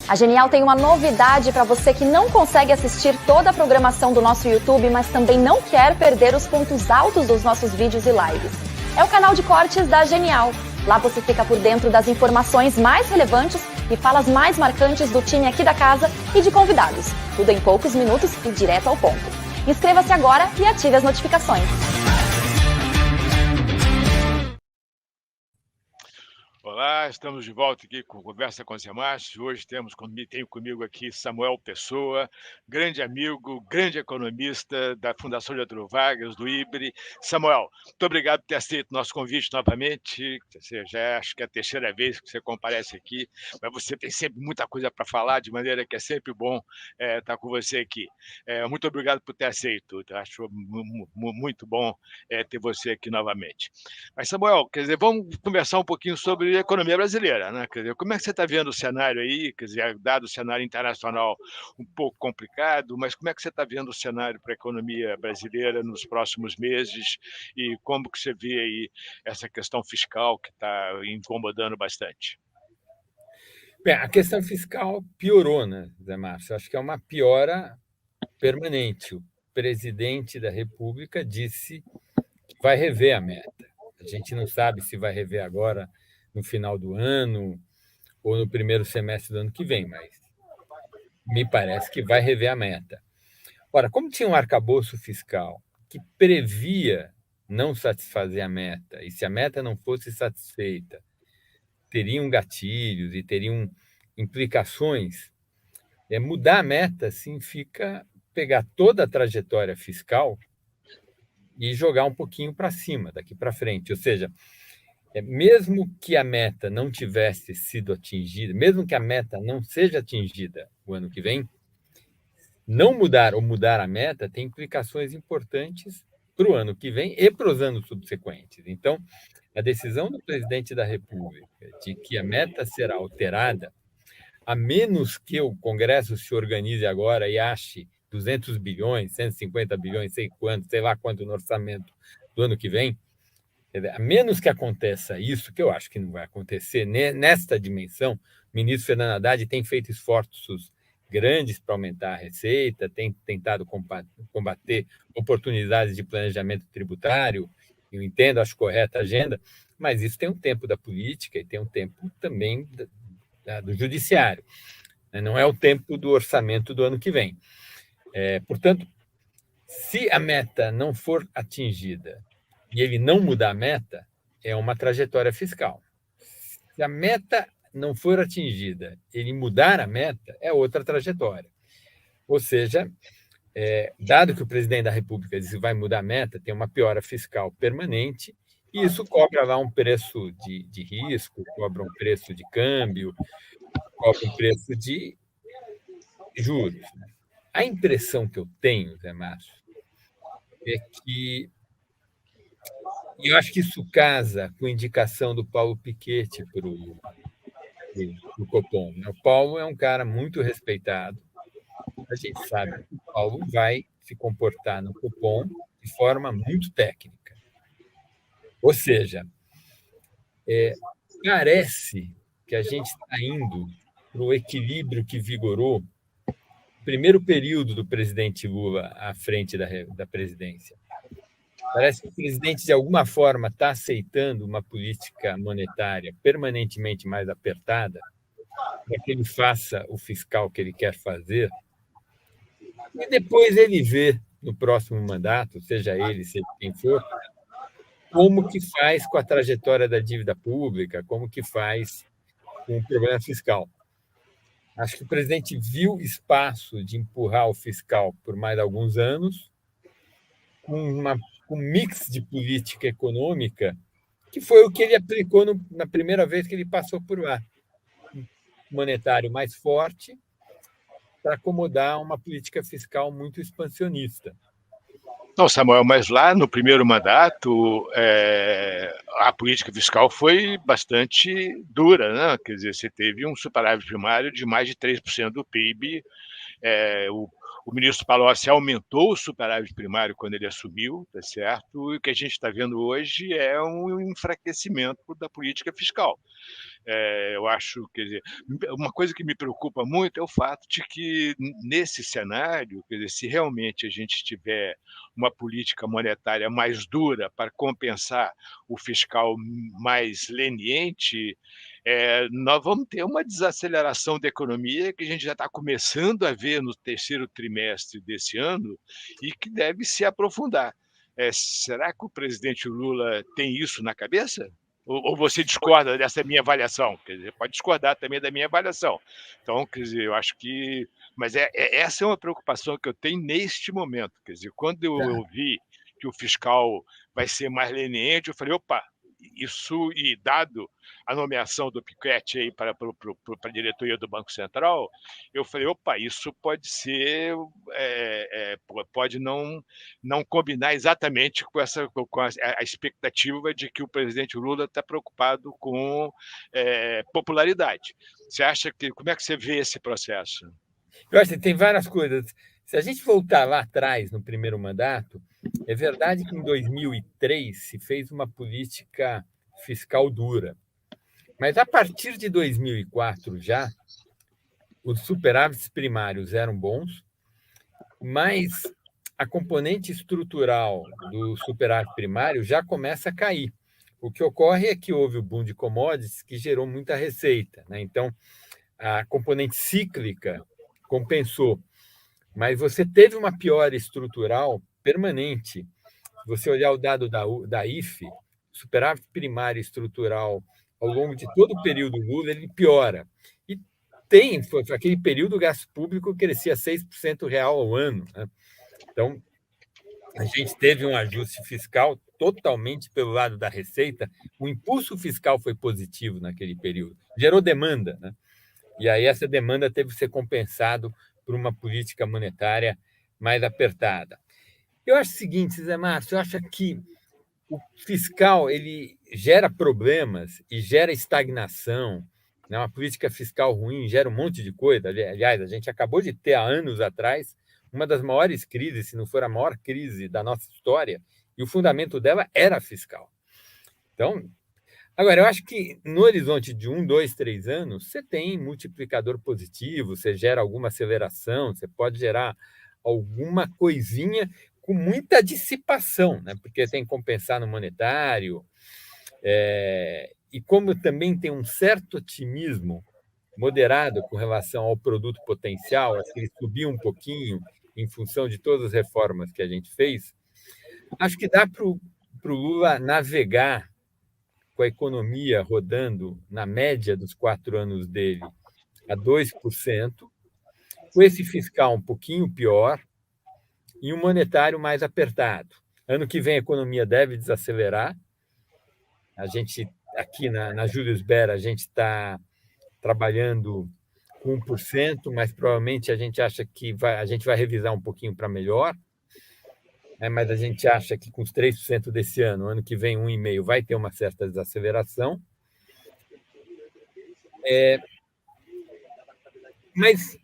A Genial tem uma novidade para você que não consegue assistir toda a programação do nosso YouTube, mas também não quer perder os pontos altos dos nossos vídeos e lives. É o canal de cortes da Genial. Lá você fica por dentro das informações mais relevantes e falas mais marcantes do time aqui da casa e de convidados. Tudo em poucos minutos e direto ao ponto. Inscreva-se agora e ative as notificações. Olá, estamos de volta aqui com Conversa com o Zé Márcio. Hoje tenho comigo aqui Samuel Pessoa, grande amigo, grande economista da Fundação Getúlio Vargas, do IBRE. Samuel, muito obrigado por ter aceito o nosso convite novamente. Já acho que é a terceira vez que você comparece aqui, mas você tem sempre muita coisa para falar, de maneira que é sempre bom estar com você aqui. Muito obrigado por ter aceito. Eu acho muito bom ter você aqui novamente. Mas, Samuel, quer dizer, vamos conversar um pouquinho sobre a economia brasileira, né? Quer dizer, como é que você está vendo o cenário aí? Quer dizer, dado o cenário internacional um pouco complicado, mas como é que você está vendo o cenário para a economia brasileira nos próximos meses e como que você vê aí essa questão fiscal que está incomodando bastante? Bem, a questão fiscal piorou, né, Zé Márcio? Acho que é uma piora permanente. O presidente da República disse que vai rever a meta. A gente não sabe se vai rever agora no final do ano ou no primeiro semestre do ano que vem, mas me parece que vai rever a meta. Ora, como tinha um arcabouço fiscal que previa não satisfazer a meta, e se a meta não fosse satisfeita, teriam gatilhos e teriam implicações, mudar a meta significa pegar toda a trajetória fiscal e jogar um pouquinho para cima, daqui para frente. Ou seja, mesmo que a meta não tivesse sido atingida, mesmo que a meta não seja atingida o ano que vem, não mudar ou mudar a meta tem implicações importantes para o ano que vem e para os anos subsequentes. Então, a decisão do presidente da República de que a meta será alterada, a menos que o Congresso se organize agora e ache 200 bilhões, 150 bilhões, sei lá quanto no orçamento do ano que vem, a menos que aconteça isso, que eu acho que não vai acontecer nesta dimensão, o ministro Fernando Haddad tem feito esforços grandes para aumentar a receita, tem tentado combater oportunidades de planejamento tributário, eu entendo, acho correta a agenda, mas isso tem um tempo da política e tem um tempo também do judiciário. Não é o tempo do orçamento do ano que vem. Portanto, se a meta não for atingida e ele não mudar a meta, é uma trajetória fiscal. Se a meta não for atingida, ele mudar a meta, é outra trajetória. Ou seja, dado que o presidente da República disse que vai mudar a meta, tem uma piora fiscal permanente, e isso cobra lá um preço de risco, cobra um preço de câmbio, cobra um preço de juros. A impressão que eu tenho, Zé Márcio, é que, e eu acho que isso casa com a indicação do Paulo Piketty para o Copom. O Paulo é um cara muito respeitado. A gente sabe que o Paulo vai se comportar no Copom de forma muito técnica. Ou seja, parece que a gente está indo para o equilíbrio que vigorou no primeiro período do presidente Lula à frente da presidência. Parece que o presidente, de alguma forma, está aceitando uma política monetária permanentemente mais apertada para que ele faça o fiscal que ele quer fazer, e depois ele vê no próximo mandato, seja ele quem for, como que faz com a trajetória da dívida pública, como que faz com o problema fiscal. Acho que o presidente viu espaço de empurrar o fiscal por mais alguns anos, com um mix de política econômica, que foi o que ele aplicou na primeira vez que ele passou por lá. Um monetário mais forte para acomodar uma política fiscal muito expansionista. Não, Samuel, mas lá no primeiro mandato, a política fiscal foi bastante dura, né? Quer dizer, você teve um superávit primário de mais de 3% do PIB, O ministro Palocci aumentou o superávit primário quando ele assumiu, tá certo? E o que a gente está vendo hoje é um enfraquecimento da política fiscal. Eu acho, quer dizer, uma coisa que me preocupa muito é o fato de que, nesse cenário, quer dizer, se realmente a gente tiver uma política monetária mais dura para compensar o fiscal mais leniente, nós vamos ter uma desaceleração da economia que a gente já está começando a ver no terceiro trimestre desse ano e que deve se aprofundar. Será que o presidente Lula tem isso na cabeça? Ou você discorda dessa minha avaliação? Quer dizer, pode discordar também da minha avaliação. Então, quer dizer, eu acho que. Mas essa é uma preocupação que eu tenho neste momento. Quer dizer, quando eu vi que o fiscal vai ser mais leniente, eu falei, opa, isso, e dado a nomeação do Piketty aí para a diretoria do Banco Central, eu falei, opa, isso pode ser, pode não combinar exatamente com a expectativa de que o presidente Lula está preocupado com popularidade. Você acha que, como é que você vê esse processo? Eu acho que tem várias coisas. Se a gente voltar lá atrás, no primeiro mandato, é verdade que em 2003 se fez uma política fiscal dura. Mas a partir de 2004 já, os superávites primários eram bons, mas a componente estrutural do superávit primário já começa a cair. O que ocorre é que houve o boom de commodities que gerou muita receita, né? Então, a componente cíclica compensou, mas você teve uma piora estrutural permanente. Se você olhar o dado da IFE, superávit primário estrutural ao longo de todo o período Lula, ele piora. E foi aquele período o gasto público crescia 6% real ao ano, né? Então, a gente teve um ajuste fiscal totalmente pelo lado da receita. O impulso fiscal foi positivo naquele período, gerou demanda, né? E aí essa demanda teve que ser compensado por uma política monetária mais apertada. Eu acho o seguinte, Zé Márcio, eu acho que o fiscal ele gera problemas e gera estagnação, né? Uma política fiscal ruim gera um monte de coisa. Aliás, a gente acabou de ter há anos atrás uma das maiores crises, se não for a maior crise da nossa história, e o fundamento dela era fiscal. Então, agora, eu acho que no horizonte de 1, 2, 3 anos, você tem multiplicador positivo, você gera alguma aceleração, você pode gerar alguma coisinha com muita dissipação, né? Porque tem que compensar no monetário, e como também tem um certo otimismo moderado com relação ao produto potencial, acho que ele subiu um pouquinho em função de todas as reformas que a gente fez, acho que dá para o Lula navegar com a economia rodando na média dos 4 anos dele a 2%, com esse fiscal um pouquinho pior e um monetário mais apertado. Ano que vem a economia deve desacelerar. A gente, aqui na Julius Baer, a gente está trabalhando com 1%, mas provavelmente a gente acha que a gente vai revisar um pouquinho para melhor, mas a gente acha que com os 3% desse ano que vem 1,5%, vai ter uma certa desaceleração. Mas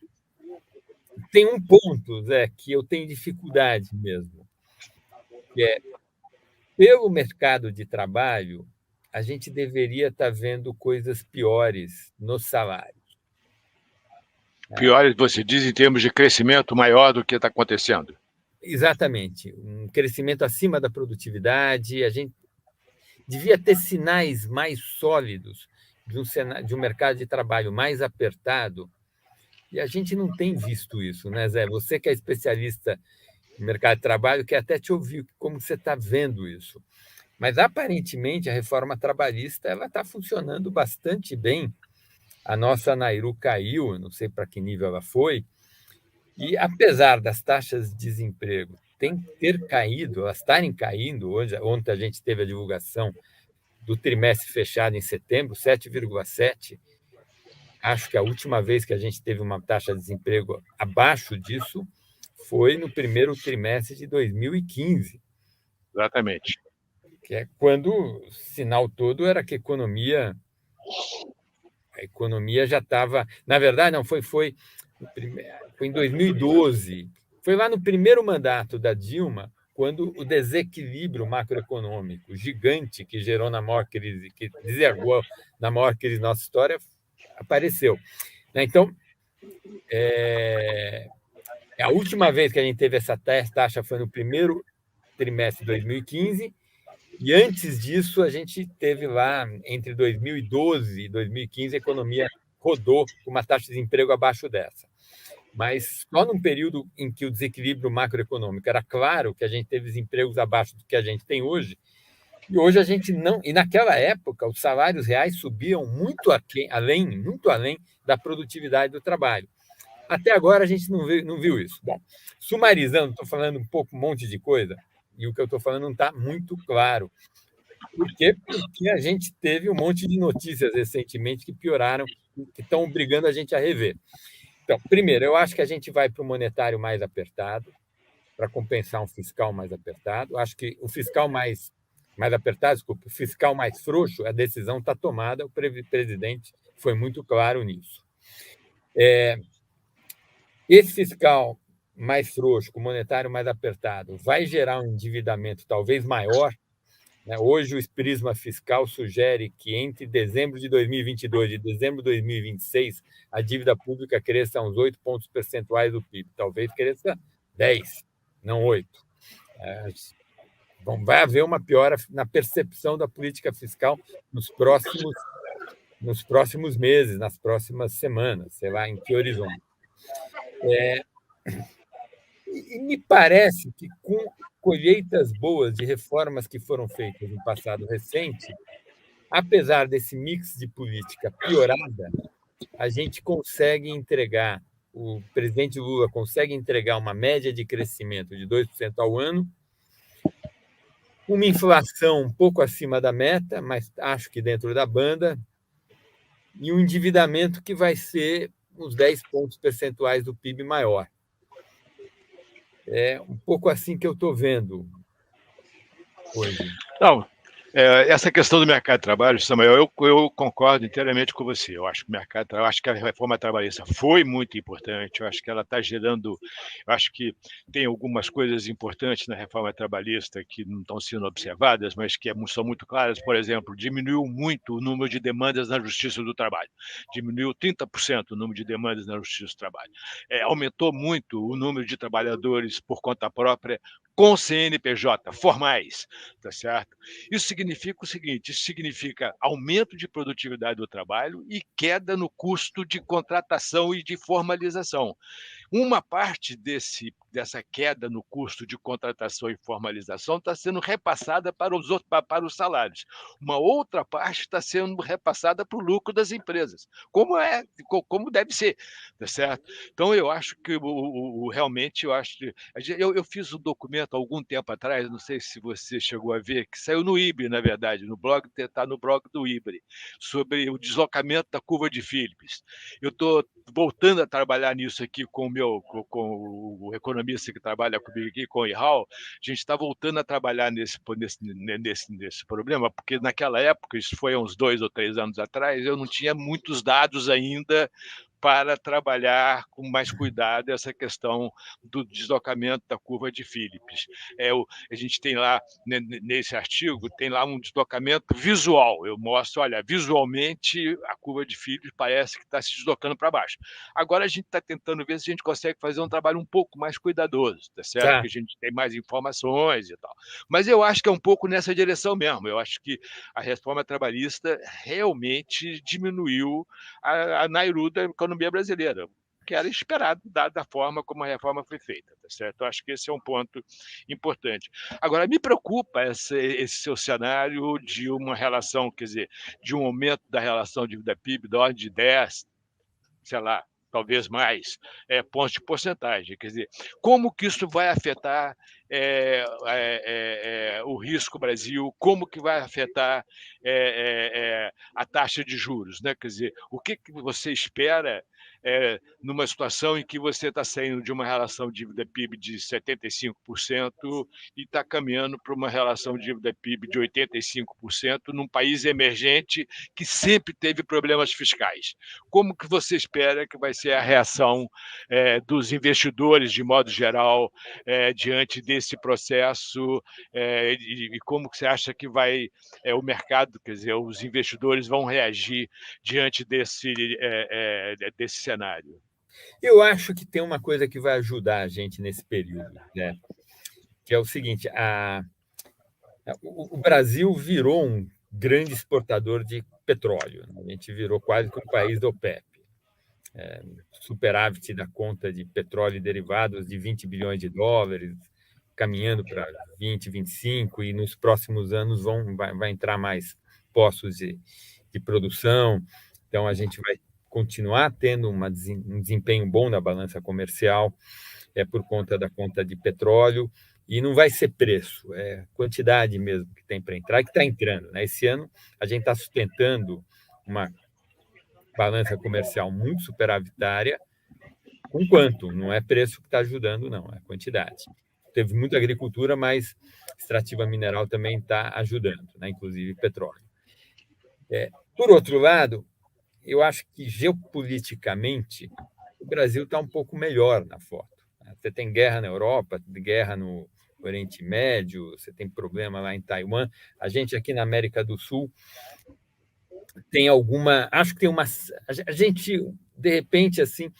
tem um ponto, Zé, que eu tenho dificuldade mesmo, que é, pelo mercado de trabalho, a gente deveria estar vendo coisas piores nos salários. Piores, você diz, em termos de crescimento maior do que está acontecendo? Exatamente. Um crescimento acima da produtividade. A gente devia ter sinais mais sólidos de um mercado de trabalho mais apertado. E a gente não tem visto isso, né, Zé? Você que é especialista no mercado de trabalho, quer até te ouvir como você está vendo isso. Mas, aparentemente, a reforma trabalhista ela está funcionando bastante bem. A nossa Nairu caiu, não sei para que nível ela foi, e apesar das taxas de desemprego ter caído, elas estarem caindo, ontem a gente teve a divulgação do trimestre fechado em setembro, 7,7%. Acho que a última vez que a gente teve uma taxa de desemprego abaixo disso foi no primeiro trimestre de 2015. Exatamente. Que é quando o sinal todo era que a economia já estava... Na verdade, não, foi em 2012 Foi lá no primeiro mandato da Dilma, quando o desequilíbrio macroeconômico gigante que gerou na maior crise, que desagou na maior crise da nossa história, apareceu. Então, a última vez que a gente teve essa taxa foi no primeiro trimestre de 2015, e antes disso a gente teve lá, entre 2012 e 2015, a economia rodou com uma taxa de desemprego abaixo dessa. Mas só num período em que o desequilíbrio macroeconômico era claro que a gente teve desempregos abaixo do que a gente tem hoje, e hoje a gente não. E naquela época, os salários reais subiam muito além da produtividade do trabalho. Até agora a gente não viu isso. Bom, sumarizando, estou falando um monte de coisa, e o que eu estou falando não está muito claro. Por quê? Porque a gente teve um monte de notícias recentemente que pioraram, que estão obrigando a gente a rever. Então, primeiro, eu acho que a gente vai para um monetário mais apertado, para compensar um fiscal mais apertado. Acho que o fiscal mais apertado, desculpa, o fiscal mais frouxo, a decisão está tomada, o presidente foi muito claro nisso. Esse fiscal mais frouxo, com o monetário mais apertado, vai gerar um endividamento talvez maior. Hoje, o prisma fiscal sugere que entre dezembro de 2022 e dezembro de 2026, a dívida pública cresça uns 8 pontos percentuais do PIB. Talvez cresça 10, não 8. Vai haver uma piora na percepção da política fiscal nos próximos meses, nas próximas semanas, sei lá em que horizonte. E me parece que, com colheitas boas de reformas que foram feitas no passado recente, apesar desse mix de política piorada, a gente consegue entregar, o presidente Lula consegue entregar uma média de crescimento de 2% ao ano, uma inflação um pouco acima da meta, mas acho que dentro da banda, e um endividamento que vai ser uns 10 pontos percentuais do PIB maior. É um pouco assim que eu estou vendo hoje. Não, essa questão do mercado de trabalho, Samuel, eu concordo inteiramente com você. Eu acho que a reforma trabalhista foi muito importante. Eu acho que ela está gerando. Eu acho que tem algumas coisas importantes na reforma trabalhista que não estão sendo observadas, mas que são muito claras. Por exemplo, diminuiu muito o número de demandas na Justiça do Trabalho. Diminuiu 30% o número de demandas na Justiça do Trabalho. Aumentou muito o número de trabalhadores por conta própria com CNPJ, formais, tá certo? Isso significa o seguinte, isso significa aumento de produtividade do trabalho e queda no custo de contratação e de formalização. Uma parte dessa queda no custo de contratação e formalização está sendo repassada para os salários. Uma outra parte está sendo repassada para o lucro das empresas, como deve ser, tá certo? Então, eu acho que realmente, eu fiz um documento há algum tempo atrás, não sei se você chegou a ver, que saiu no IBRE, na verdade, está no blog do IBRE, sobre o deslocamento da curva de Phillips. Eu estou voltando a trabalhar nisso aqui com o economista que trabalha comigo aqui, com o Ihal. A gente está voltando a trabalhar nesse problema, porque naquela época, isso foi há uns 2 ou 3 anos atrás, eu não tinha muitos dados ainda para trabalhar com mais cuidado essa questão do deslocamento da curva de Phillips. A gente tem lá, nesse artigo, tem lá um deslocamento visual. Eu mostro, olha, visualmente a curva de Phillips parece que está se deslocando para baixo. Agora a gente está tentando ver se a gente consegue fazer um trabalho um pouco mais cuidadoso, tá certo? Tá. Que a gente tem mais informações e tal. Mas eu acho que é um pouco nessa direção mesmo. Eu acho que a reforma trabalhista realmente diminuiu a nairu da economia brasileira, que era esperado, da forma como a reforma foi feita, tá certo? Eu acho que esse é um ponto importante. Agora, me preocupa esse seu cenário de uma relação, quer dizer, de um aumento da relação dívida-PIB da ordem de 10, sei lá, talvez mais, pontos de porcentagem. Quer dizer, como que isso vai afetar o risco Brasil, como que vai afetar a taxa de juros, né? Quer dizer, o que você espera numa situação em que você está saindo de uma relação dívida-PIB de 75% e está caminhando para uma relação dívida-PIB de 85% num país emergente que sempre teve problemas fiscais. Como que você espera que vai ser a reação dos investidores, de modo geral, diante desse processo, e como que você acha que vai o mercado, quer dizer, os investidores vão reagir diante desse cenário? Eu acho que tem uma coisa que vai ajudar a gente nesse período, né? Que é o seguinte: o Brasil virou um grande exportador de petróleo, né? A gente virou quase que um país do OPEP. Superávit da conta de petróleo e derivados de 20 bilhões de dólares, caminhando para 20, 25, e nos próximos anos vai entrar mais poços de produção. Então, a gente vai continuar tendo um desempenho bom na balança comercial, por conta da conta de petróleo, e não vai ser preço, é quantidade mesmo que tem para entrar e que está entrando, né? Esse ano, a gente está sustentando uma balança comercial muito superavitária, com quanto? Não é preço que está ajudando, não, é quantidade. Teve muita agricultura, mas extrativa mineral também está ajudando, né? Inclusive petróleo. Por outro lado, eu acho que geopoliticamente o Brasil está um pouco melhor na foto. Você tem guerra na Europa, guerra no Oriente Médio, você tem problema lá em Taiwan. A gente aqui na América do Sul tem alguma... Acho que tem uma... A gente, de repente, assim,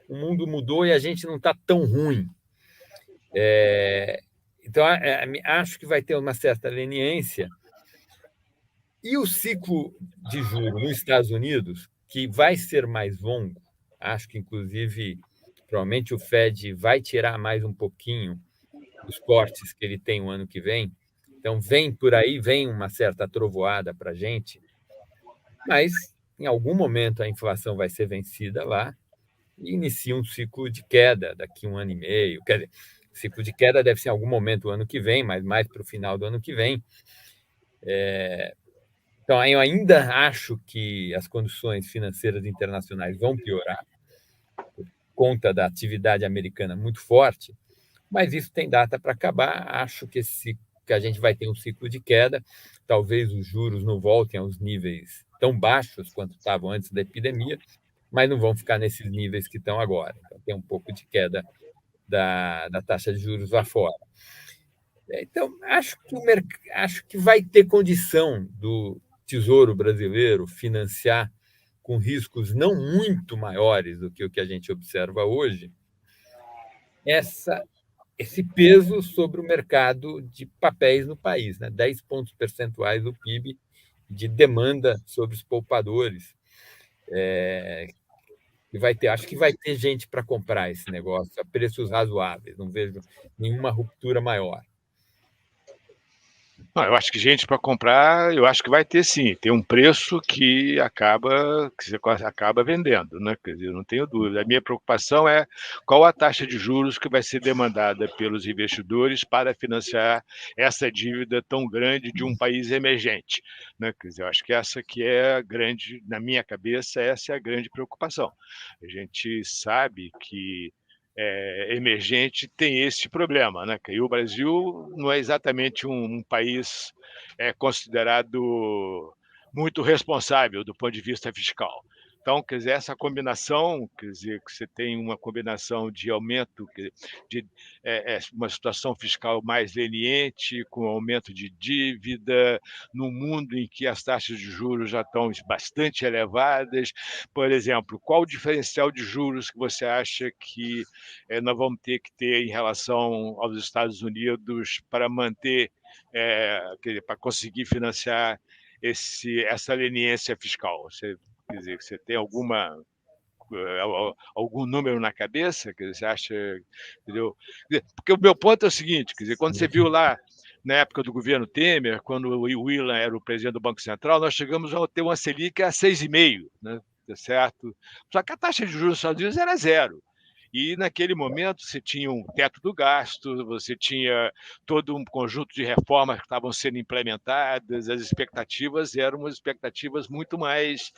o mundo mudou e a gente não está tão ruim. Então, acho que vai ter uma certa leniência. E o ciclo de juros nos Estados Unidos, que vai ser mais longo, acho que, inclusive, provavelmente o Fed vai tirar mais um pouquinho dos cortes que ele tem o ano que vem. Então, vem por aí, vem uma certa trovoada para a gente, mas, em algum momento, a inflação vai ser vencida lá e inicia um ciclo de queda daqui a 1 ano e meio. Quer dizer, o ciclo de queda deve ser em algum momento do ano que vem, mas mais para o final do ano que vem. Então, eu ainda acho que as condições financeiras internacionais vão piorar por conta da atividade americana muito forte, mas isso tem data para acabar. Acho que a gente vai ter um ciclo de queda, talvez os juros não voltem aos níveis tão baixos quanto estavam antes da epidemia, mas não vão ficar nesses níveis que estão agora. Então, tem um pouco de queda da taxa de juros lá fora. Então, acho que vai ter condição do Tesouro Brasileiro financiar com riscos não muito maiores do que o que a gente observa hoje, esse peso sobre o mercado de papéis no país, né? 10 pontos percentuais do PIB de demanda sobre os poupadores. Acho que vai ter gente para comprar esse negócio a preços razoáveis, não vejo nenhuma ruptura maior. Não, eu acho que gente para comprar, eu acho que vai ter sim, tem um preço que você acaba vendendo, né? Quer dizer, não tenho dúvida. A minha preocupação é qual a taxa de juros que vai ser demandada pelos investidores para financiar essa dívida tão grande de um país emergente, né? Quer dizer, eu acho que essa que é a grande, na minha cabeça, essa é a grande preocupação. A gente sabe que emergente tem esse problema, né? E o Brasil não é exatamente um país considerado muito responsável do ponto de vista fiscal. Então, quer dizer, essa combinação, quer dizer, que você tem uma combinação de aumento, de uma situação fiscal mais leniente, com aumento de dívida, num mundo em que as taxas de juros já estão bastante elevadas. Por exemplo, qual o diferencial de juros que você acha que nós vamos ter que ter em relação aos Estados Unidos para manter, para conseguir financiar essa leniência fiscal? Quer dizer, você tem algum número na cabeça que você acha, entendeu? Porque o meu ponto é o seguinte, quer dizer, quando você viu lá na época do governo Temer, quando o Willan era o presidente do Banco Central, nós chegamos a ter uma Selic a 6,5%, né? Certo? Só que a taxa de juros dos Estados Unidos era zero. E, naquele momento, você tinha um teto do gasto, você tinha todo um conjunto de reformas que estavam sendo implementadas, as expectativas eram expectativas muito mais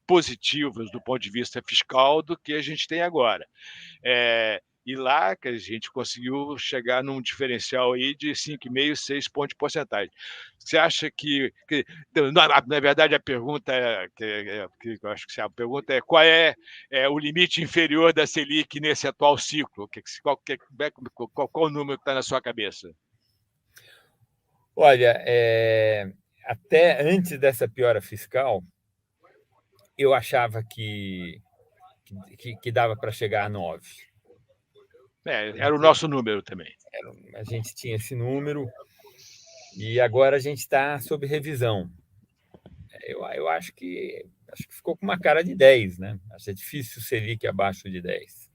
positivas do ponto de vista fiscal do que a gente tem agora. E lá que a gente conseguiu chegar num diferencial aí de 5,5, 6 pontos de porcentagem. Você acha na verdade, a pergunta que eu acho que a pergunta é qual é o limite inferior da Selic nesse atual ciclo? Qual o número que está na sua cabeça? Olha, até antes dessa piora fiscal, eu achava que dava para chegar a 9. Era o nosso número também. A gente tinha esse número e agora a gente está sob revisão. Eu acho que ficou com uma cara de 10, né? Acho que é difícil o Selic abaixo de 10.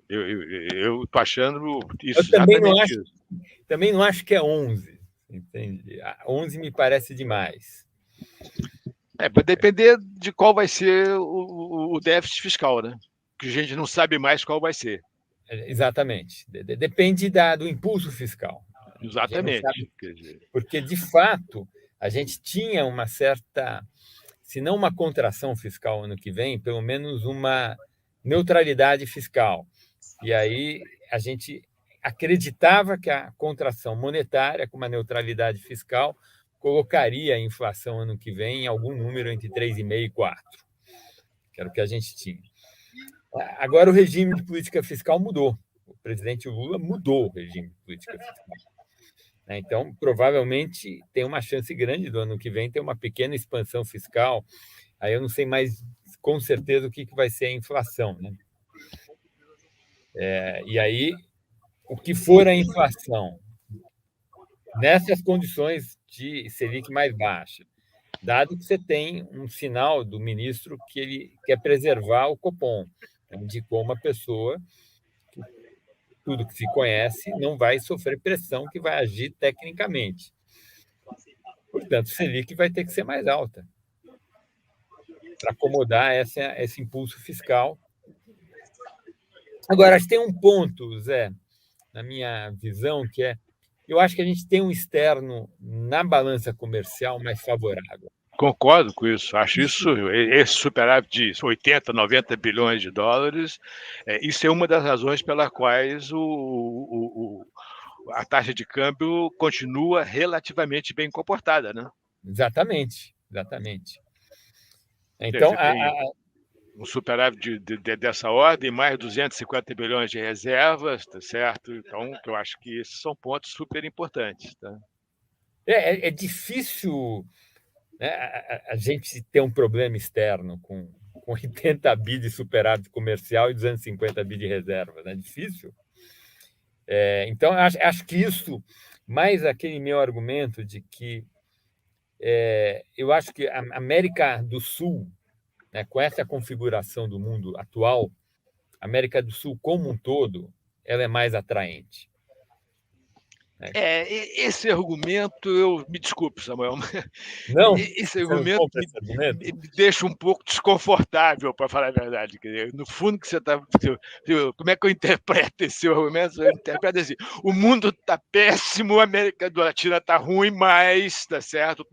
Eu estou achando isso, eu também não exatamente acho, isso. Também não acho que é 11, entende? 11 me parece demais. Vai depender de qual vai ser o déficit fiscal, né? Que a gente não sabe mais qual vai ser. Exatamente. Depende do impulso fiscal. Exatamente. Porque, de fato, a gente tinha uma certa, se não uma contração fiscal ano que vem, pelo menos uma neutralidade fiscal. E aí a gente acreditava que a contração monetária, com uma neutralidade fiscal, colocaria a inflação ano que vem em algum número entre 3,5% e 4%, que era o que a gente tinha. Agora o regime de política fiscal mudou. O presidente Lula mudou o regime de política fiscal. Então, provavelmente, tem uma chance grande do ano que vem ter uma pequena expansão fiscal. Aí eu não sei mais com certeza o que vai ser a inflação, né? E aí, o que for a inflação, nessas condições de Selic mais baixa, dado que você tem um sinal do ministro que ele quer preservar o Copom, indicou uma pessoa que tudo que se conhece não vai sofrer pressão, que vai agir tecnicamente. Portanto, Selic vai ter que ser mais alta para acomodar esse impulso fiscal. Agora, acho que tem um ponto, Zé, na minha visão, que eu acho que a gente tem um externo na balança comercial mais favorável. Concordo com isso. Acho esse superávit de 80, 90 bilhões de dólares, isso é uma das razões pelas quais a taxa de câmbio continua relativamente bem comportada, né? Exatamente. Então, um superávit dessa ordem, mais 250 bilhões de reservas, tá certo? Então, eu acho que esses são pontos super importantes. Tá? É difícil, né, a gente ter um problema externo com 80 bi de superávit comercial e 250 bi de reservas. É difícil. Então, acho que isso, mais aquele meu argumento de que eu acho que a América do Sul, né, com essa configuração do mundo atual, a América do Sul como um todo, ela é mais atraente. Esse argumento, me desculpe, Samuel, não, esse argumento me deixa um pouco desconfortável, para falar a verdade. No fundo, que você está. Como é que eu interpreto esse argumento? Eu interpreto assim: o mundo está péssimo, a América Latina está ruim, mas está certo.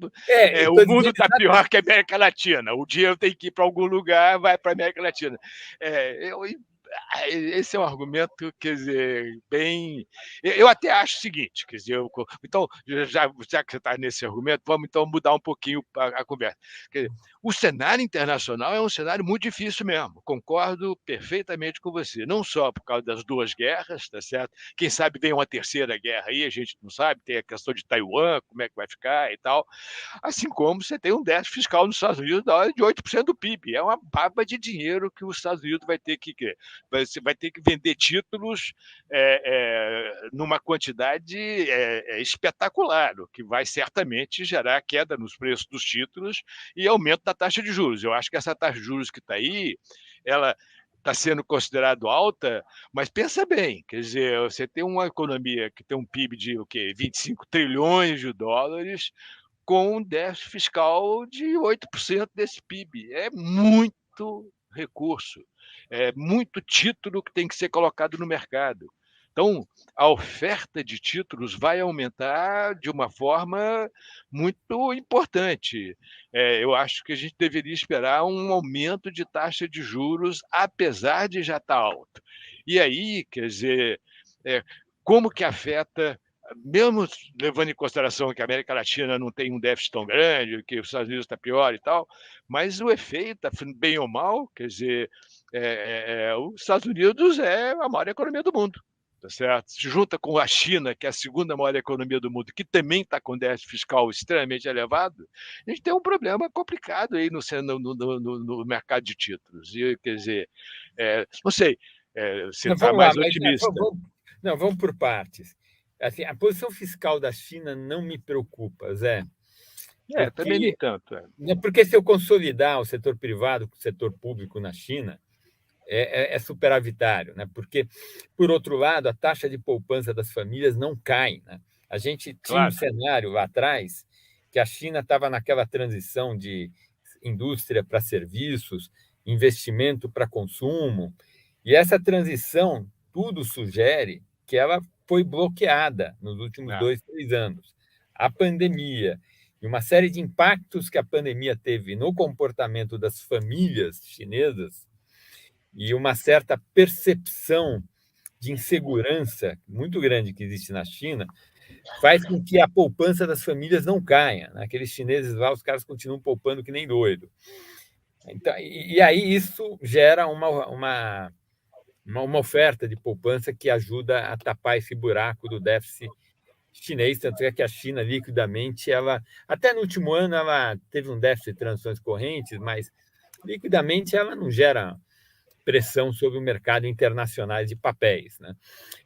O mundo está pior que a América Latina. O dinheiro tem que ir para algum lugar, vai para a América Latina. Esse é um argumento, quer dizer, bem. Eu até acho o seguinte, quer dizer, então, já que você está nesse argumento, vamos então mudar um pouquinho a conversa. Quer dizer, o cenário internacional é um cenário muito difícil mesmo, concordo perfeitamente com você, não só por causa das duas guerras, tá certo? Quem sabe vem uma terceira guerra aí, a gente não sabe, tem a questão de Taiwan, como é que vai ficar e tal, assim como você tem um déficit fiscal nos Estados Unidos da ordem de 8% do PIB, é uma baba de dinheiro que os Estados Unidos vai ter que você vai ter que vender títulos numa quantidade espetacular, o que vai certamente gerar queda nos preços dos títulos e aumento da taxa de juros. Eu acho que essa taxa de juros que está aí, ela está sendo considerada alta, mas pensa bem, quer dizer, você tem uma economia que tem um PIB de 25 trilhões de dólares com um déficit fiscal de 8% desse PIB. É muito recurso, é muito título que tem que ser colocado no mercado. Então, a oferta de títulos vai aumentar de uma forma muito importante. Eu acho que a gente deveria esperar um aumento de taxa de juros, apesar de já estar alto. E aí, quer dizer, eh, como que afeta, mesmo levando em consideração que a América Latina não tem um déficit tão grande, que os Estados Unidos está pior e tal, mas o efeito, bem ou mal, quer dizer, os Estados Unidos é a maior economia do mundo. Tá certo? Se junta com a China, que é a segunda maior economia do mundo, que também está com déficit fiscal extremamente elevado, a gente tem um problema complicado aí no mercado de títulos. E, quer dizer, não sei, você Não, está vamos lá, mais mas otimista. vamos por partes. Assim, a posição fiscal da China não me preocupa, Zé, Também nem porque, tanto. porque se eu consolidar o setor privado com o setor público na China, é superavitário, né? Porque, por outro lado, a taxa de poupança das famílias não cai, né? A gente tinha um Claro. cenário lá atrás que a China estava naquela transição de indústria para serviços, investimento para consumo, e essa transição, tudo sugere que ela foi bloqueada nos últimos É, 2, 3 anos. A pandemia e uma série de impactos que a pandemia teve no comportamento das famílias chinesas e uma certa percepção de insegurança muito grande que existe na China faz com que a poupança das famílias não caia. Né? Aqueles chineses lá, os caras continuam poupando que nem doido. Então, e aí isso gera uma oferta de poupança que ajuda a tapar esse buraco do déficit chinês, tanto é que a China, liquidamente, ela até no último ano ela teve um déficit de transações correntes, mas liquidamente ela não gera pressão sobre o mercado internacional de papéis. Né?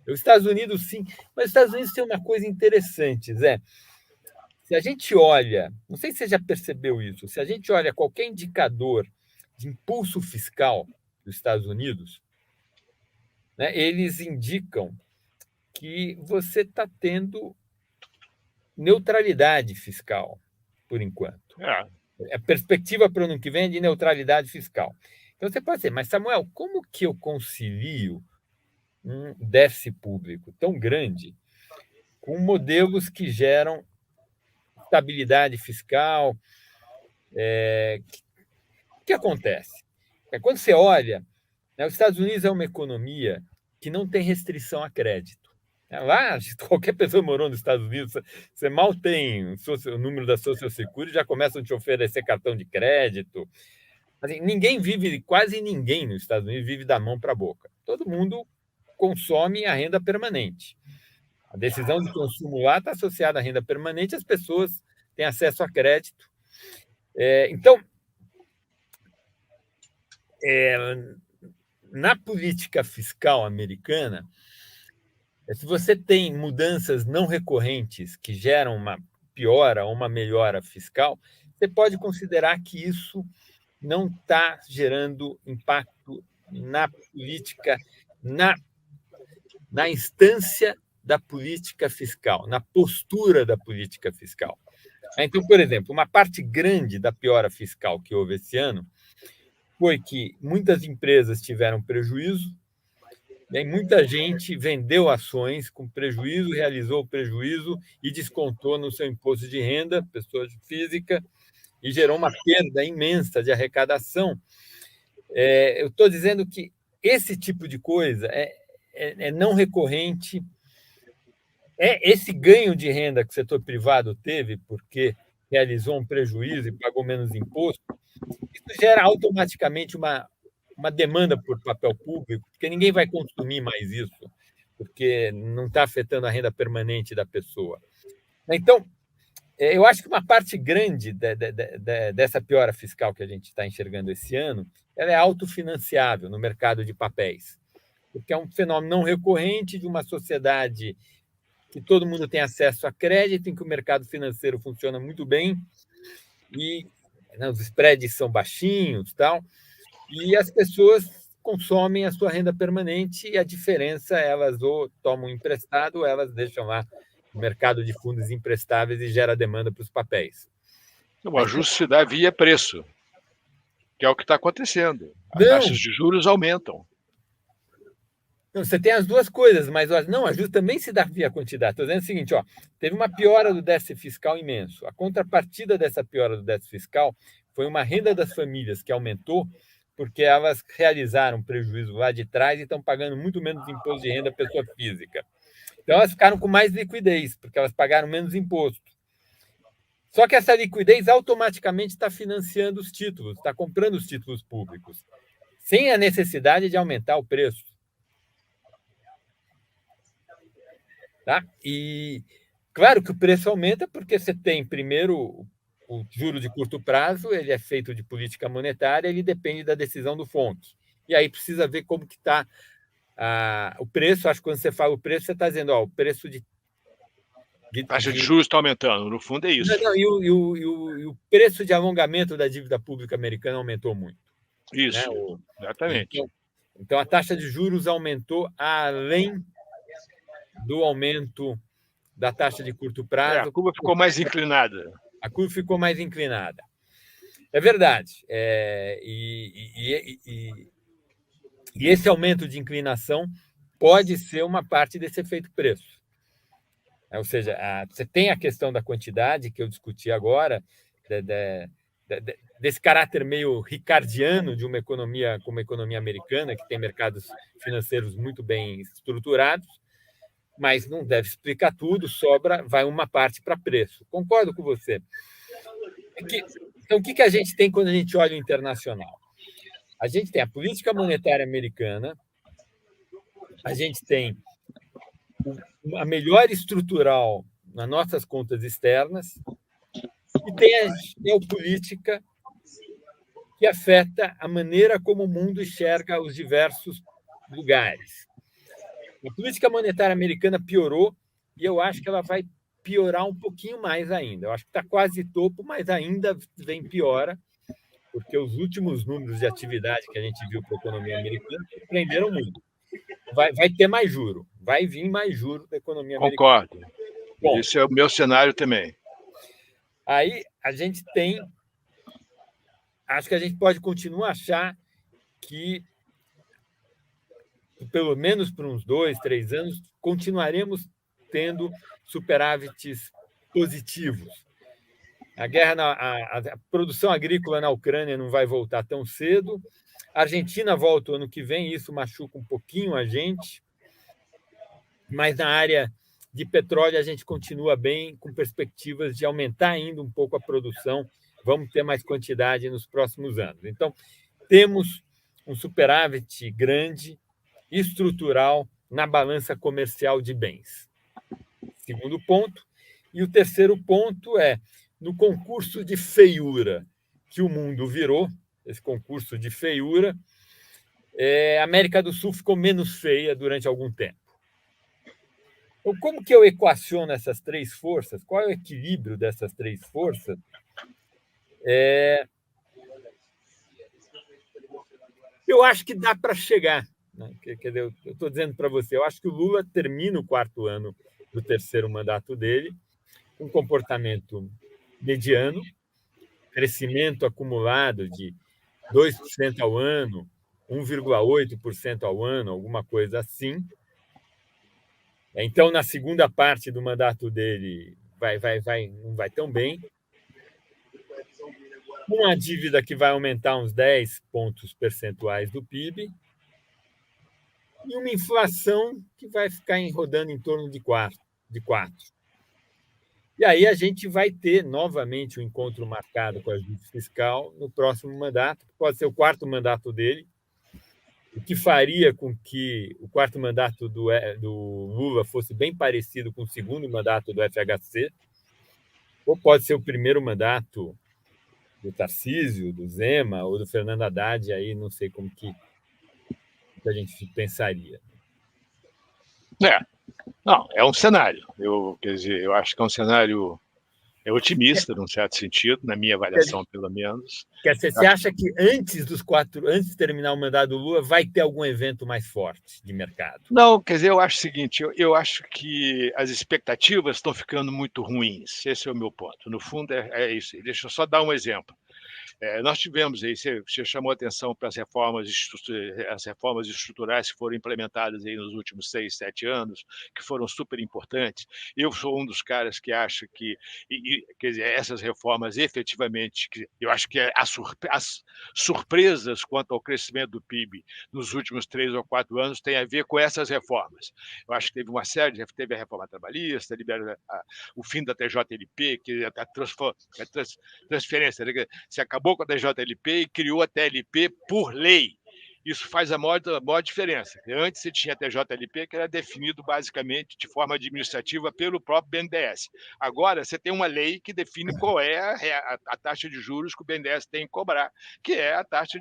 Os Estados Unidos, sim, mas os Estados Unidos tem uma coisa interessante, Zé. Se a gente olha, não sei se você já percebeu isso, se a gente olha qualquer indicador de impulso fiscal dos Estados Unidos, né, eles indicam que você está tendo neutralidade fiscal, por enquanto. A perspectiva para o ano que vem é de neutralidade fiscal. Então você pode dizer, mas Samuel, como que eu concilio um déficit público tão grande com modelos que geram estabilidade fiscal? O que acontece? Quando você olha, né, os Estados Unidos é uma economia que não tem restrição a crédito. Lá, qualquer pessoa morou nos Estados Unidos, você mal tem o número da Social Security, já começam a te oferecer cartão de crédito. Assim, quase ninguém nos Estados Unidos vive da mão para a boca. Todo mundo consome a renda permanente. A decisão de consumo lá está associada à renda permanente, as pessoas têm acesso a crédito. Então, na política fiscal americana, se você tem mudanças não recorrentes que geram uma piora ou uma melhora fiscal, você pode considerar que isso não está gerando impacto na política, na instância da política fiscal, na postura da política fiscal. Então, por exemplo, uma parte grande da piora fiscal que houve esse ano foi que muitas empresas tiveram prejuízo, e muita gente vendeu ações com prejuízo, realizou o prejuízo e descontou no seu imposto de renda, pessoa física, e gerou uma perda imensa de arrecadação. Eu estou dizendo que esse tipo de coisa é não recorrente. Esse ganho de renda que o setor privado teve porque realizou um prejuízo e pagou menos imposto, isso gera automaticamente uma demanda por papel público, porque ninguém vai consumir mais isso, porque não está afetando a renda permanente da pessoa. Então, eu acho que uma parte grande dessa piora fiscal que a gente está enxergando esse ano, ela é autofinanciável no mercado de papéis, porque é um fenômeno não recorrente de uma sociedade que todo mundo tem acesso a crédito, em que o mercado financeiro funciona muito bem, e os spreads são baixinhos, tal, e as pessoas consomem a sua renda permanente, e a diferença, elas ou tomam emprestado, ou elas deixam lá no mercado de fundos emprestáveis e gera demanda para os papéis. O ajuste se dá via preço. Que é o que está acontecendo. As Não. taxas de juros aumentam. Não, você tem as duas coisas, mas não, o ajuste também se dá via quantidade. Estou dizendo o seguinte, ó, teve uma piora do déficit fiscal imenso. A contrapartida dessa piora do déficit fiscal foi uma renda das famílias que aumentou, porque elas realizaram prejuízo lá de trás e estão pagando muito menos imposto de renda à pessoa física. Então, elas ficaram com mais liquidez, porque elas pagaram menos imposto. Só que essa liquidez automaticamente está financiando os títulos, está comprando os títulos públicos, sem a necessidade de aumentar o preço. Tá? E claro que o preço aumenta porque você tem, primeiro, o juro de curto prazo, ele é feito de política monetária, ele depende da decisão do FONC. E aí precisa ver como que está o preço. Acho que quando você fala o preço, você está dizendo, ó, o preço de taxa de juros está aumentando, no fundo é isso. Não, e o preço de alongamento da dívida pública americana aumentou muito. Isso, né? Exatamente. Então, a taxa de juros aumentou além do aumento da taxa de curto prazo. A curva ficou mais inclinada. A curva ficou mais inclinada. É verdade. E esse aumento de inclinação pode ser uma parte desse efeito preço. Ou seja, você tem a questão da quantidade, que eu discuti agora, desse caráter meio ricardiano de uma economia como a economia americana, que tem mercados financeiros muito bem estruturados, mas não deve explicar tudo, vai uma parte para preço. Concordo com você. Então, o que a gente tem quando a gente olha o internacional? A gente tem a política monetária americana, a gente tem a melhora estrutural nas nossas contas externas e tem a geopolítica que afeta a maneira como o mundo enxerga os diversos lugares. A política monetária americana piorou e eu acho que ela vai piorar um pouquinho mais ainda. Eu acho que está quase topo, mas ainda vem piora, porque os últimos números de atividade que a gente viu para a economia americana surpreenderam muito. Vai ter mais juro, vai vir mais juro da economia americana. Concordo. Bom, esse é o meu cenário também. Aí a gente tem... Acho que a gente pode continuar a achar que, pelo menos por uns 2, 3 anos, continuaremos tendo superávites positivos. A produção agrícola na Ucrânia não vai voltar tão cedo. A Argentina volta o ano que vem, isso machuca um pouquinho a gente, mas na área de petróleo a gente continua bem, com perspectivas de aumentar ainda um pouco a produção. Vamos ter mais quantidade nos próximos anos. Então, temos um superávit grande, estrutural, na balança comercial de bens. Segundo ponto. E o terceiro ponto é, no concurso de feiura que o mundo virou, esse concurso de feiura, a América do Sul ficou menos feia durante algum tempo. Então, como que eu equaciono essas três forças? Qual é o equilíbrio dessas três forças? Eu acho que dá para chegar. Né? Quer dizer, eu estou dizendo para você, eu acho que o Lula termina o 4º ano do 3º mandato dele, com um comportamento mediano, crescimento acumulado de 2% ao ano, 1,8% ao ano, alguma coisa assim. Então, na segunda parte do mandato dele, não vai tão bem. Uma dívida que vai aumentar uns 10 pontos percentuais do PIB e uma inflação que vai ficar rodando em torno de 4. E aí a gente vai ter novamente um encontro marcado com o ajuste fiscal no próximo mandato, que pode ser o 4º mandato dele, o que faria com que o 4º mandato do Lula fosse bem parecido com o 2º mandato do FHC, ou pode ser o 1º mandato do Tarcísio, do Zema ou do Fernando Haddad, aí não sei como que a gente pensaria. Não, é um cenário. Eu acho que é um cenário otimista, num certo sentido, na minha avaliação, pelo menos. Você acha que antes de terminar o mandato do Lula, vai ter algum evento mais forte de mercado? Não, quer dizer, eu acho o seguinte, eu acho que as expectativas estão ficando muito ruins. Esse é o meu ponto. No fundo, é isso. Deixa eu só dar um exemplo. Nós tivemos aí, você chamou atenção para as reformas estruturais que foram implementadas aí nos últimos 6, 7 anos, que foram super importantes. Eu sou um dos caras que acha que, quer dizer, essas reformas efetivamente, eu acho que as surpresas quanto ao crescimento do PIB nos últimos 3 ou 4 anos têm a ver com essas reformas. Eu acho que teve a reforma trabalhista, o fim da TJLP, que é a transferência, né? Você acabou com a TJLP e criou a TLP por lei. Isso faz a maior diferença. Antes você tinha a TJLP, que era definido basicamente de forma administrativa pelo próprio BNDES. Agora você tem uma lei que define qual é a taxa de juros que o BNDES tem que cobrar, que é a taxa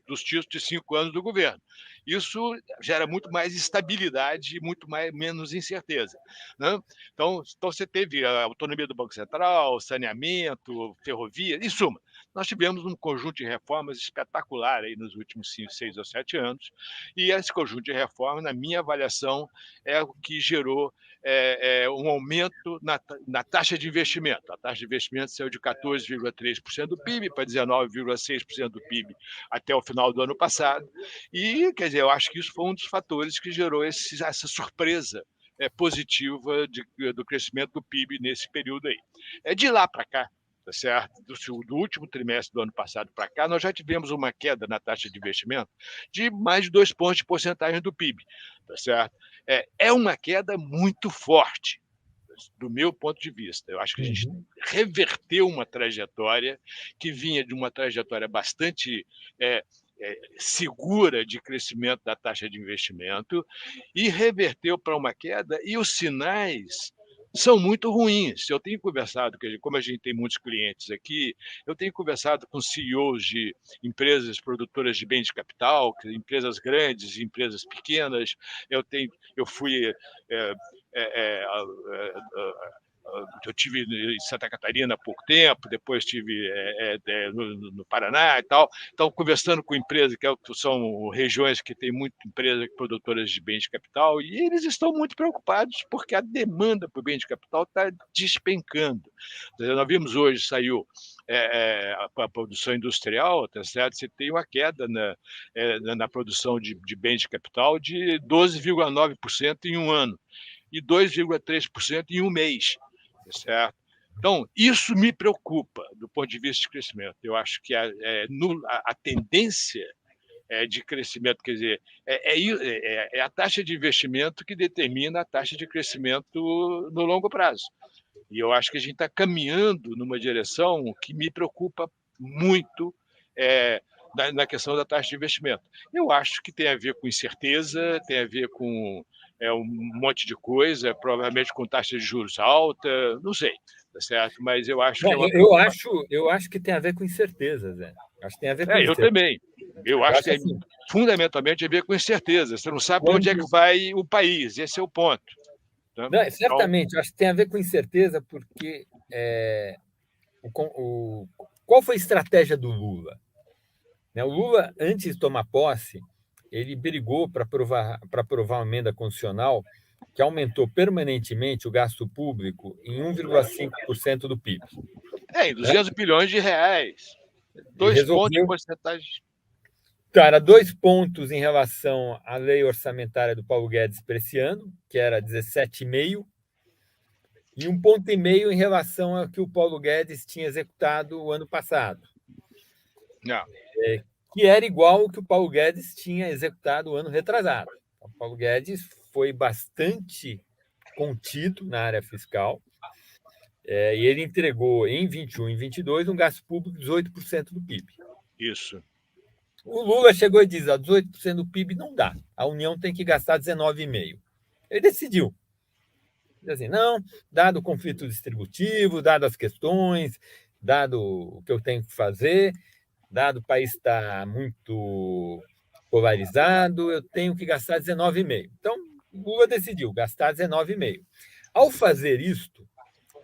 dos títulos de 5 anos do governo. Isso gera muito mais estabilidade e menos incerteza, né? Então você teve a autonomia do Banco Central, saneamento, ferrovia, em suma. Nós tivemos um conjunto de reformas espetacular aí nos últimos 5, 6 ou 7 anos, e esse conjunto de reformas, na minha avaliação, é o que gerou um aumento na taxa de investimento. A taxa de investimento saiu de 14,3% do PIB para 19,6% do PIB até o final do ano passado, e, quer dizer, eu acho que isso foi um dos fatores que gerou essa surpresa positiva do crescimento do PIB nesse período aí. De lá para cá, tá certo? Do último trimestre do ano passado para cá, nós já tivemos uma queda na taxa de investimento de mais de 2 pontos de porcentagem do PIB, tá certo? É uma queda muito forte, do meu ponto de vista. Eu acho que a gente reverteu uma trajetória que vinha de uma trajetória bastante segura de crescimento da taxa de investimento e reverteu para uma queda, e os sinais são muito ruins. Eu tenho conversado, como a gente tem muitos clientes aqui, eu tenho conversado com CEOs de empresas produtoras de bens de capital, empresas grandes, empresas pequenas. Eu fui eu tive em Santa Catarina há pouco tempo, depois estive no Paraná e tal. Então, conversando com empresas que são regiões que têm muita empresa produtoras de bens de capital, e eles estão muito preocupados porque a demanda por bens de capital está despencando. Nós vimos hoje, saiu a produção industrial, tá certo? Você tem uma queda na produção de bens de capital de 12,9% em um ano e 2,3% em um mês. Certo? Então, isso me preocupa do ponto de vista de crescimento. Eu acho que a tendência de crescimento, quer dizer, é a taxa de investimento que determina a taxa de crescimento no longo prazo. E eu acho que a gente está caminhando numa direção que me preocupa muito na questão da taxa de investimento. Eu acho que tem a ver com incerteza, tem a ver com um monte de coisa, provavelmente com taxa de juros alta, não sei, tá certo? Mas eu acho que é uma eu acho que tem a ver com incerteza, Zé. Acho que tem a ver com eu também. Eu acho que assim, fundamentalmente a ver com incerteza. Você não sabe para onde é que vai o país, esse é o ponto. Tá? Não, certamente, eu acho que tem a ver com incerteza, porque qual foi a estratégia do Lula? O Lula, antes de tomar posse, ele brigou para aprovar uma emenda constitucional que aumentou permanentemente o gasto público em 1,5% do PIB. Em 200 bilhões de reais. 2 pontos de porcentagem. Então, era 2 pontos em relação à lei orçamentária do Paulo Guedes para esse ano, que era 17,5%, e 1,5 ponto em relação ao que o Paulo Guedes tinha executado o ano passado. Não. Que era igual ao que o Paulo Guedes tinha executado o ano retrasado. O Paulo Guedes foi bastante contido na área fiscal, e ele entregou em 21 e 22 um gasto público de 18% do PIB. Isso. O Lula chegou e disse: 18% do PIB não dá, a União tem que gastar 19,5%. Ele decidiu. Assim, não, dado o conflito distributivo, dado as questões, dado o que eu tenho que fazer, dado o país está muito polarizado, eu tenho que gastar 19,5%. Então, o Lula decidiu gastar 19,5%. Ao fazer isto,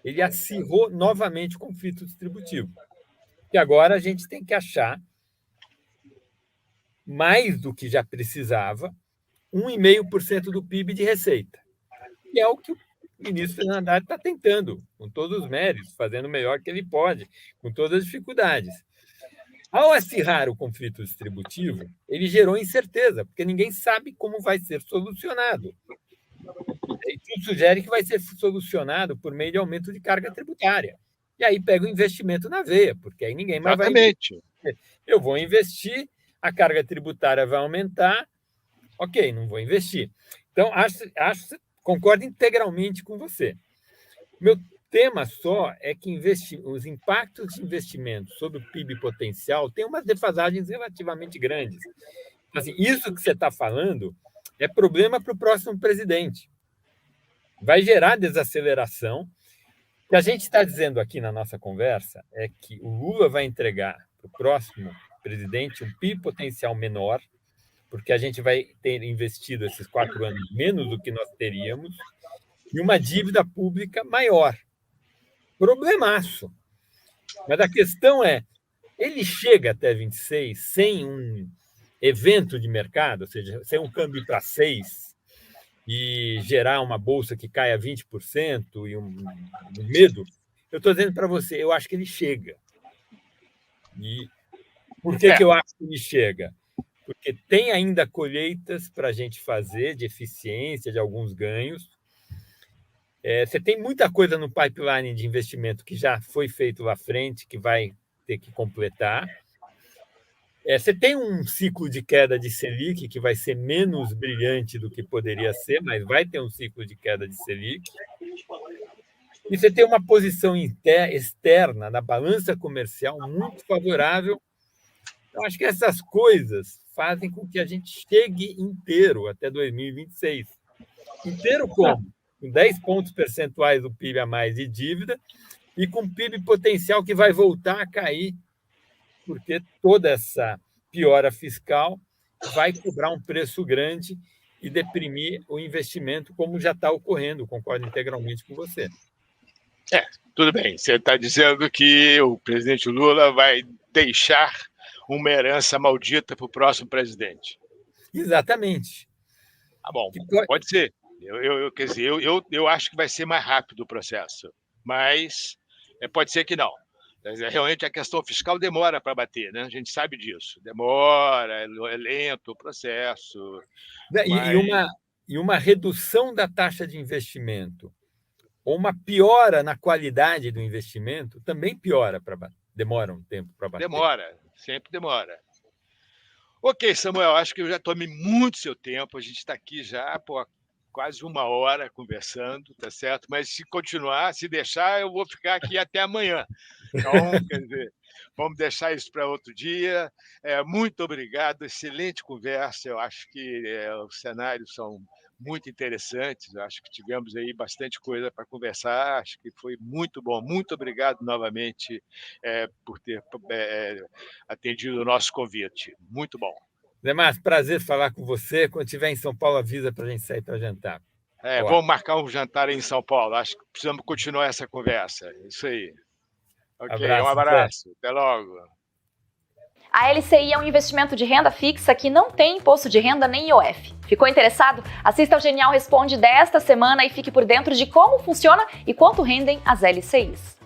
ele acirrou novamente o conflito distributivo. E agora a gente tem que achar, mais do que já precisava, 1,5% do PIB de receita. E é o que o ministro Fernando Haddad está tentando, com todos os méritos, fazendo o melhor que ele pode, com todas as dificuldades. Ao acirrar o conflito distributivo, ele gerou incerteza, porque ninguém sabe como vai ser solucionado. E tudo sugere que vai ser solucionado por meio de aumento de carga tributária. E aí pega o investimento na veia, porque aí ninguém mais vai investir. Eu vou investir, a carga tributária vai aumentar, ok, não vou investir. Então, concordo integralmente com você. Meu tema só é que os impactos de investimento sobre o PIB potencial têm umas defasagens relativamente grandes. Assim, isso que você está falando é problema para o próximo presidente. Vai gerar desaceleração. O que a gente está dizendo aqui na nossa conversa é que o Lula vai entregar para o próximo presidente um PIB potencial menor, porque a gente vai ter investido esses 4 anos menos do que nós teríamos, e uma dívida pública maior. Problemaço. Mas a questão é, ele chega até 26 sem um evento de mercado, ou seja, sem um câmbio para 6 e gerar uma bolsa que caia 20% e um medo? Eu estou dizendo para você, eu acho que ele chega. E por que eu acho que ele chega? Porque tem ainda colheitas para a gente fazer de eficiência, de alguns ganhos. Você tem muita coisa no pipeline de investimento que já foi feito lá frente, que vai ter que completar. Você tem um ciclo de queda de Selic que vai ser menos brilhante do que poderia ser, mas vai ter um ciclo de queda de Selic. E você tem uma posição externa na balança comercial muito favorável. Eu acho que essas coisas fazem com que a gente chegue inteiro até 2026. Inteiro como? Com 10 pontos percentuais do PIB a mais de dívida e com PIB potencial que vai voltar a cair, porque toda essa piora fiscal vai cobrar um preço grande e deprimir o investimento, como já está ocorrendo. Concordo integralmente com você. Tudo bem. Você está dizendo que o presidente Lula vai deixar uma herança maldita para o próximo presidente. Exatamente. Bom, pode ser. Quer dizer, eu acho que vai ser mais rápido o processo, mas pode ser que não. Realmente a questão fiscal demora para bater, né? A gente sabe disso. Demora, é lento o processo. E uma redução da taxa de investimento ou uma piora na qualidade do investimento também demora um tempo para bater. Demora, sempre demora. Ok, Samuel, acho que eu já tomei muito seu tempo. A gente está aqui já por quase 1 hora conversando, tá certo? Mas se continuar, se deixar, eu vou ficar aqui até amanhã. Então, quer dizer, vamos deixar isso para outro dia. Muito obrigado, excelente conversa. Eu acho que os cenários são muito interessantes. Eu acho que tivemos aí bastante coisa para conversar. Acho que foi muito bom. Muito obrigado novamente por ter atendido o nosso convite. Muito bom. Zé Márcio, prazer falar com você. Quando estiver em São Paulo, avisa para a gente sair para jantar. Vamos marcar um jantar aí em São Paulo. Acho que precisamos continuar essa conversa. Isso aí. Ok, um abraço. Até logo. A LCI é um investimento de renda fixa que não tem imposto de renda nem IOF. Ficou interessado? Assista ao Genial Responde desta semana e fique por dentro de como funciona e quanto rendem as LCIs.